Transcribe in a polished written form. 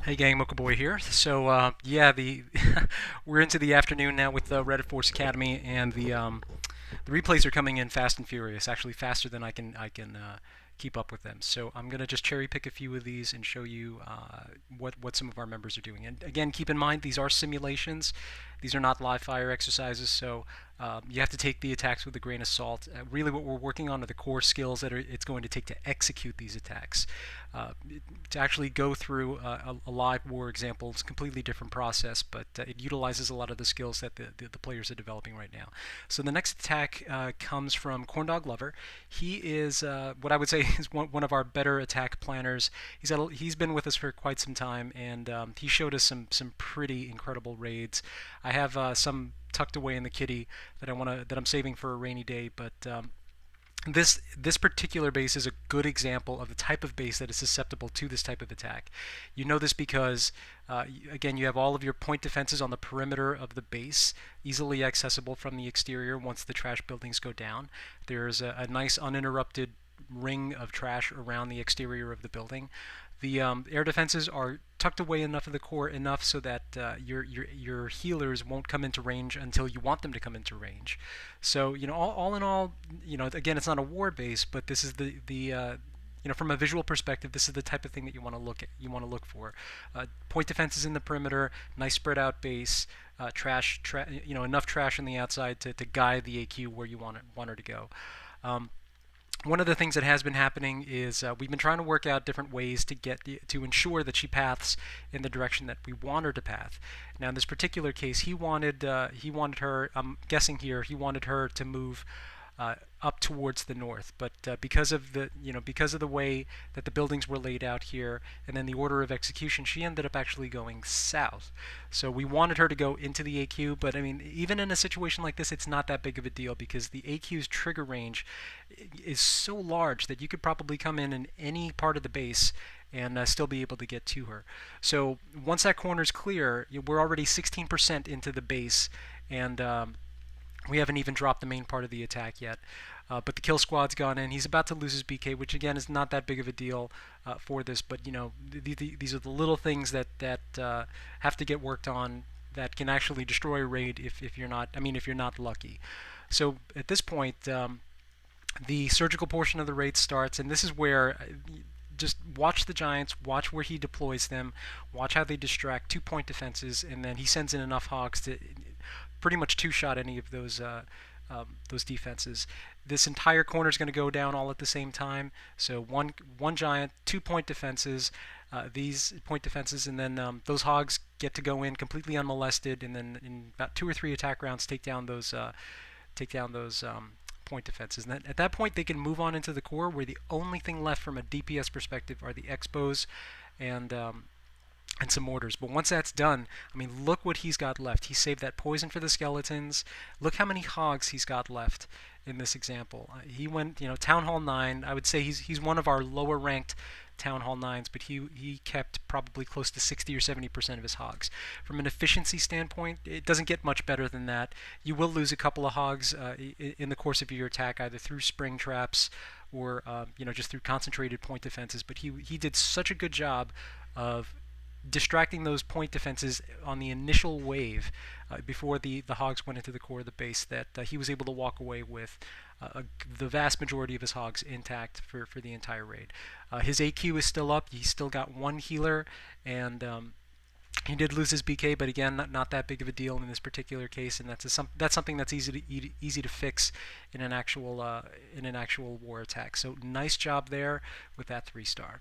Hey gang, Mocha Boy here. So yeah, the we're into the afternoon now with Reddit Force Academy, and the replays are coming in fast and furious. Actually, faster than I can keep up with them. So I'm gonna just cherry pick a few of these and show you what some of our members are doing. And again, keep in mind these are simulations. These are not live fire exercises, so you have to take the attacks with a grain of salt. Really, what we're working on are the core skills that it's going to take to execute these attacks. Uh, to actually go through a live war example, it's a completely different process, but it utilizes a lot of the skills that the players are developing right now. So the next attack comes from CornDogLover. He is what I would say is one of our better attack planners. He's been with us for quite some time, and he showed us some pretty incredible raids. I have some tucked away in the kitty that I'm saving for a rainy day, but this particular base is a good example of the type of base that is susceptible to this type of attack. You know this because, again, you have all of your point defenses on the perimeter of the base, easily accessible from the exterior once the trash buildings go down. There's a nice uninterrupted ring of trash around the exterior of the building. The air defenses are tucked away enough of the core enough so that your healers won't come into range until you want them to come into range. So all in all, again, it's not a war base, but this is the from a visual perspective, this is the type of thing that you want to look for. Point defenses in the perimeter, nice spread out base, enough trash on the outside to guide the AQ where you want her to go. Um, One of the things that has been happening is we've been trying to work out different ways to ensure that she paths in the direction that we want her to path. Now, in this particular case, he wanted her. I'm guessing here he wanted her to move up towards the north, but because of the way that the buildings were laid out here, and then the order of execution, she ended up actually going south. So we wanted her to go into the AQ, but I mean, even in a situation like this, it's not that big of a deal because the AQ's trigger range is so large that you could probably come in any part of the base and still be able to get to her. So once that corner's clear, we're already 16% into the base, and we haven't even dropped the main part of the attack yet. But the kill squad's gone in. He's about to lose his BK, which again is not that big of a deal for this. But these are the little things that have to get worked on that can actually destroy a raid if you're not. I mean, if you're not lucky. So at this point, the surgical portion of the raid starts, and this is where just watch the Giants, watch where he deploys them, watch how they distract 2 point defenses, and then he sends in enough Hogs to pretty much two-shot any of those defenses. This entire corner is going to go down all at the same time. So one giant, 2 point defenses, these point defenses, and then those Hogs get to go in completely unmolested, and then in about 2 or 3 attack rounds take down those point defenses. And at that point, they can move on into the core, where the only thing left from a DPS perspective are the expos and and some mortars. But once that's done, I mean, look what he's got left. He saved that poison for the skeletons. Look how many Hogs he's got left in this example. He went, Town Hall 9. I would say he's one of our lower ranked Town Hall 9s, but he kept probably close to 60 or 70% of his Hogs. From an efficiency standpoint, it doesn't get much better than that. You will lose a couple of Hogs in the course of your attack, either through spring traps or just through concentrated point defenses. But he did such a good job of distracting those point defenses on the initial wave before the Hogs went into the core of the base that he was able to walk away with the vast majority of his Hogs intact for the entire raid. His AQ is still up. He's still got one healer, and he did lose his BK, but again, not that big of a deal in this particular case, and that's something that's easy to fix in an actual war attack. So nice job there with that 3-star.